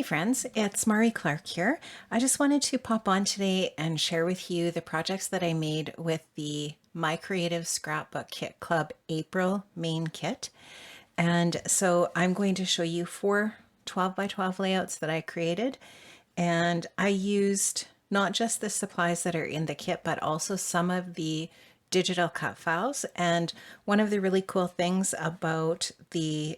Hey friends, it's Mari Clark here. I just wanted to pop on today and share with you the projects that I made with the My Creative Scrapbook Kit Club April main kit. And so I'm going to show you four 12 by 12 layouts that I created. And I used not just the supplies that are in the kit, but also some of the digital cut files. And one of the really cool things about the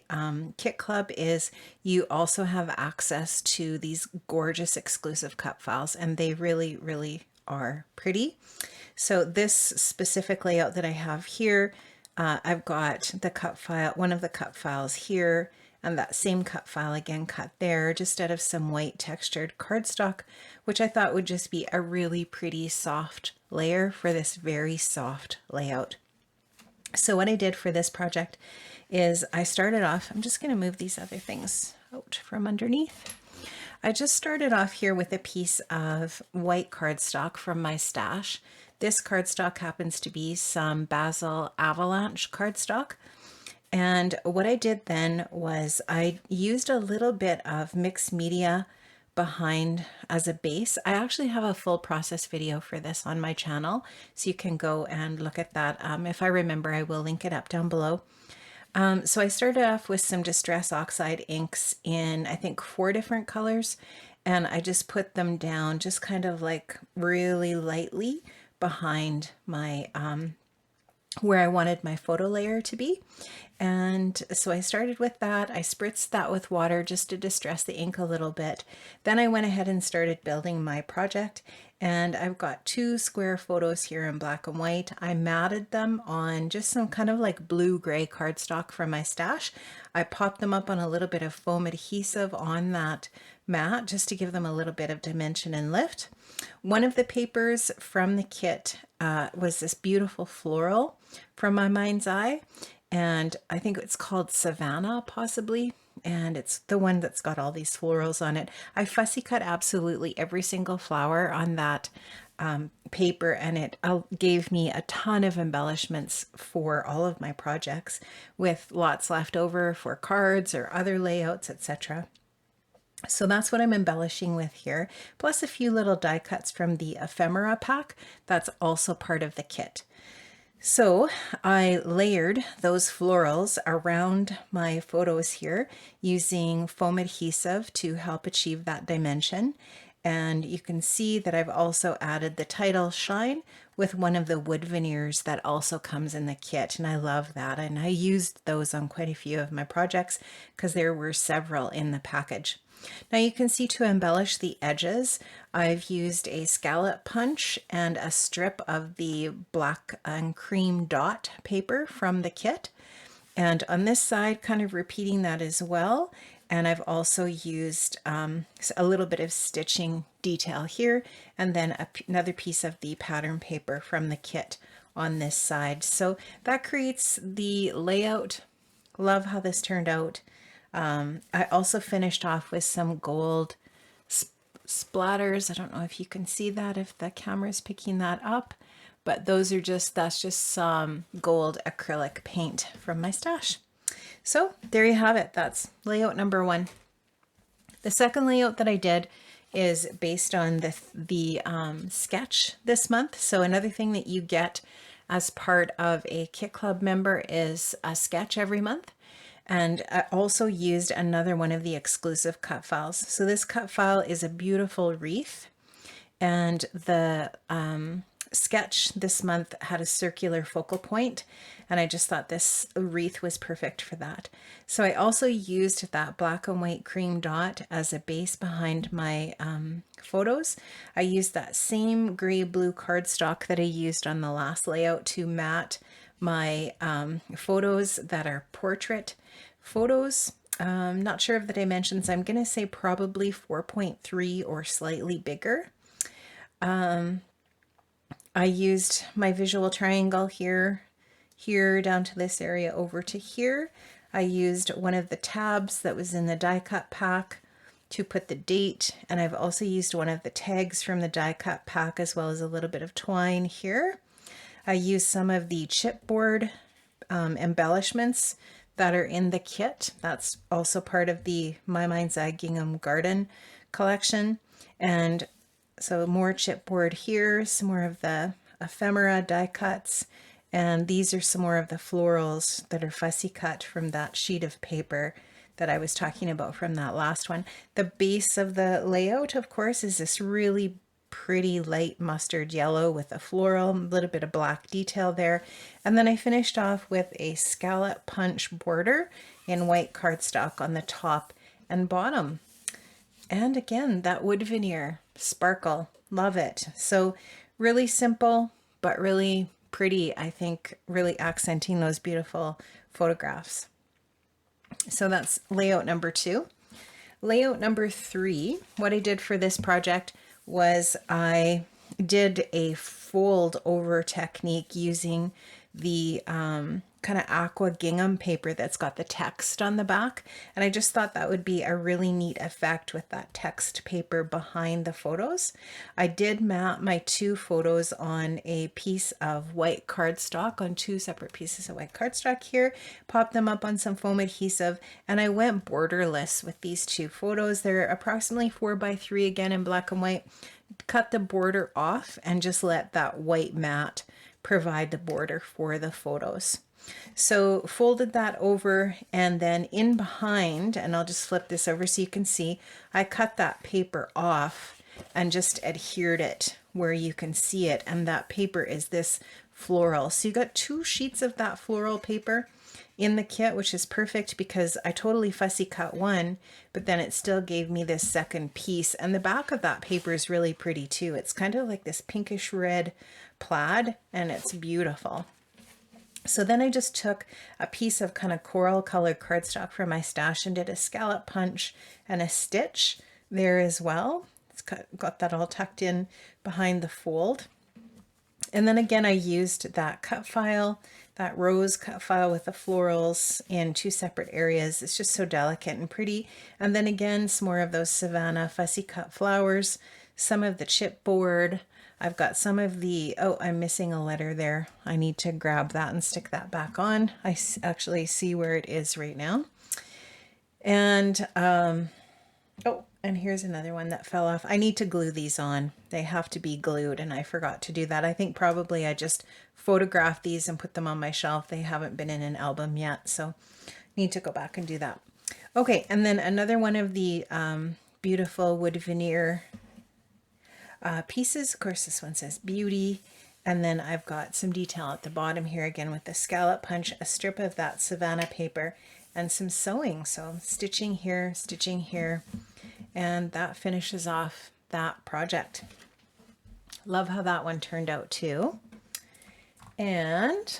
Kit Club is you also have access to these gorgeous exclusive cut files, and they really, really are pretty. So this specific layout that I have here, I've got the cut file, one of the cut files here, and that same cut file again cut there, just out of some white textured cardstock, which I thought would just be a really pretty soft layer for this very soft layout. So what I did for this project is I started off, I'm just going to move these other things out from underneath. I just started off here with a piece of white cardstock from my stash. This cardstock happens to be some Basil Avalanche cardstock. And what I did then was I used a little bit of mixed media behind as a base. I actually have a full process video for this on my channel, so you can go and look at that. If I remember, I will link it up down below. So I started off with some Distress Oxide inks in, I think, 4 different colors, and I just put them down just kind of like really lightly behind my where I wanted my photo layer to be. And so I started with that. I spritzed that with water just to distress the ink a little bit. Then I went ahead and started building my project, and I've got 2 square photos here in black and white. I matted them on just some kind of like blue-gray cardstock from my stash. I popped them up on a little bit of foam adhesive on that mat just to give them a little bit of dimension and lift. One of the papers from the kit was this beautiful floral from my mind's eye, and I think it's called Savannah possibly, and it's the one that's got all these florals on it. I fussy cut absolutely every single flower on that paper, and it gave me a ton of embellishments for all of my projects, with lots left over for cards or other layouts, etc. So that's what I'm embellishing with here, plus a few little die cuts from the ephemera pack that's also part of the kit. So I layered those florals around my photos here using foam adhesive to help achieve that dimension. And you can see that I've also added the title Shine with one of the wood veneers that also comes in the kit. And I love that. And I used those on quite a few of my projects because there were several in the package. Now you can see to embellish the edges, I've used a scallop punch and a strip of the black and cream dot paper from the kit. And on this side, kind of repeating that as well. And I've also used a little bit of stitching detail here, and then another piece of the pattern paper from the kit on this side. So that creates the layout. Love how this turned out. I also finished off with some gold splatters. I don't know if you can see that, if the camera is picking that up, but that's just some gold acrylic paint from my stash. So there you have it. That's layout number 1. The second layout that I did is based on the sketch this month. So another thing that you get as part of a Kit Club member is a sketch every month. And I also used another one of the exclusive cut files. So this cut file is a beautiful wreath, and the sketch this month had a circular focal point, and I just thought this wreath was perfect for that. So I also used that black and white cream dot as a base behind my photos. I used that same gray blue cardstock that I used on the last layout to mat my photos that are portrait photos. Not sure of the dimensions. I'm going to say probably 4.3 or slightly bigger. I used my visual triangle here down to this area over to here. I used one of the tabs that was in the die cut pack to put the date, and I've also used one of the tags from the die cut pack, as well as a little bit of twine here. I used some of the chipboard embellishments that are in the kit. That's also part of the My Mind's Eye Gingham Garden collection. And so more chipboard here, some more of the ephemera die cuts, and these are some more of the florals that are fussy cut from that sheet of paper that I was talking about from that last one. The base of the layout, of course, is this really pretty light mustard yellow with a floral, a little bit of black detail there. And then I finished off with a scallop punch border in white cardstock on the top and bottom. And again, that wood veneer sparkle, love it. So really simple, but really pretty, I think, really accenting those beautiful photographs. So that's layout number 2. Layout number 3, what I did for this project was I did a fold over technique using the kind of aqua gingham paper that's got the text on the back. And I just thought that would be a really neat effect with that text paper behind the photos. I did map my 2 photos on a piece of white cardstock, on 2 separate pieces of white cardstock here, popped them up on some foam adhesive, and I went borderless with these 2 photos. They're approximately 4x3 again in black and white. Cut the border off and just let that white mat provide the border for the photos. So folded that over, and then in behind, and I'll just flip this over so you can see, I cut that paper off and just adhered it where you can see it. And that paper is this floral. So you got 2 sheets of that floral paper in the kit, which is perfect because I totally fussy cut one, but then it still gave me this second piece. And the back of that paper is really pretty too. It's kind of like this pinkish red plaid, and it's beautiful. So then I just took a piece of kind of coral colored cardstock from my stash and did a scallop punch and a stitch there as well. It's got that all tucked in behind the fold. And then again, I used that cut file, that rose cut file with the florals in 2 separate areas. It's just so delicate and pretty. And then again, some more of those Savannah fussy cut flowers, some of the chipboard. I've got some of the, oh, I'm missing a letter there. I need to grab that and stick that back on. I actually see where it is right now. And, oh, and here's another one that fell off. I need to glue these on. They have to be glued, and I forgot to do that. I think probably I just photographed these and put them on my shelf. They haven't been in an album yet, so need to go back and do that. Okay, and then another one of the beautiful wood veneer pieces. Of course, this one says beauty. And then I've got some detail at the bottom here again with the scallop punch, a strip of that Savannah paper, and some sewing. So stitching here, and that finishes off that project. Love how that one turned out too. And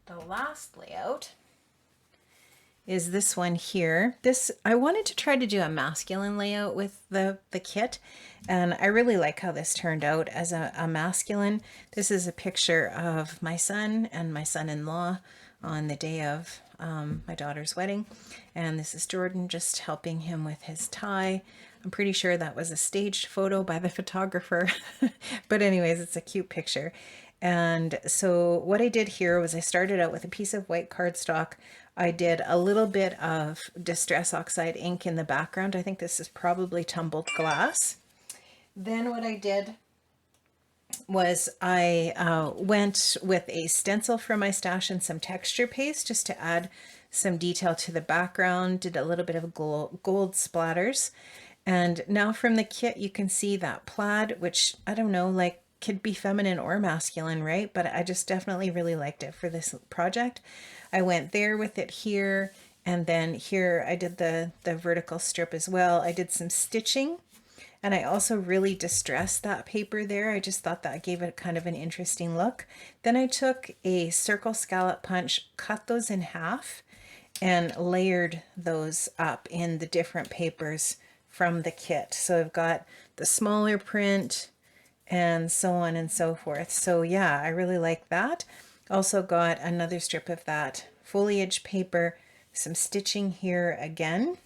the last layout is this one here. This, I wanted to try to do a masculine layout with the kit, and I really like how this turned out as a masculine. This is a picture of my son and my son-in-law on the day of my daughter's wedding, and this is Jordan just helping him with his tie. I'm pretty sure that was a staged photo by the photographer, but anyways, it's a cute picture. And so what I did here was I started out with a piece of white cardstock. I did a little bit of Distress Oxide ink in the background. I think this is probably tumbled glass. Then what I did was I went with a stencil from my stash and some texture paste just to add some detail to the background, did a little bit of gold splatters. And now from the kit, you can see that plaid, which I don't know, like could be feminine or masculine, right? But I just definitely really liked it for this project. I went there with it here, and then here I did the vertical strip as well. I did some stitching, and I also really distressed that paper there. I just thought that gave it kind of an interesting look. Then I took a circle scallop punch, cut those in half, and layered those up in the different papers from the kit. So I've got the smaller print and so on and so forth. So yeah, I really like that. Also got another strip of that foliage paper, some stitching here again,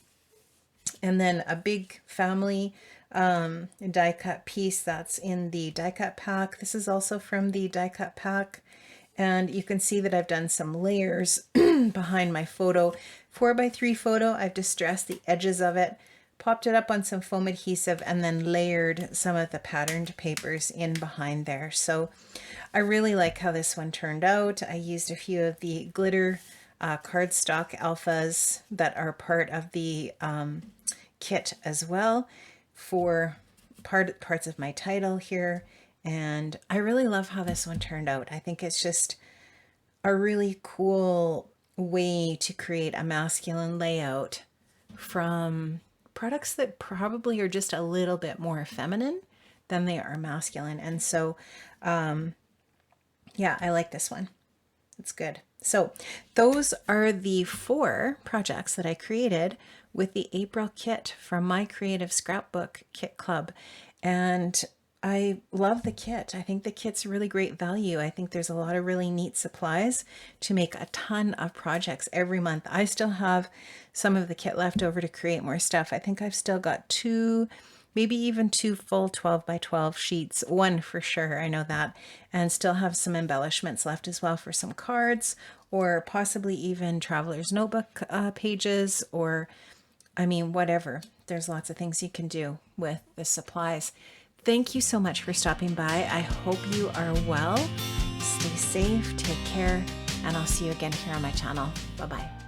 and then a big family die cut piece that's in the die cut pack. This is also from the die cut pack, And you can see that I've done some layers behind my photo. 4x3 photo, I've distressed the edges of it, popped it up on some foam adhesive, and then layered some of the patterned papers in behind there. So I really like how this one turned out. I used a few of the glitter cardstock alphas that are part of the kit as well for parts of my title here. And I really love how this one turned out. I think it's just a really cool way to create a masculine layout from products that probably are just a little bit more feminine than they are masculine. And so, yeah, I like this one. It's good. So those are the 4 projects that I created with the April kit from my Creative Scrapbook Kit Club. And I love the kit. I think the kit's really great value. I think there's a lot of really neat supplies to make a ton of projects every month. I still have some of the kit left over to create more stuff. I think I've still got 2, maybe even 2 full 12x12 sheets, 1 for sure, I know that, and still have some embellishments left as well for some cards, or possibly even traveler's notebook pages, or I mean, whatever. There's lots of things you can do with the supplies. Thank you so much for stopping by. I hope you are well. Stay safe, take care, and I'll see you again here on my channel. Bye-bye.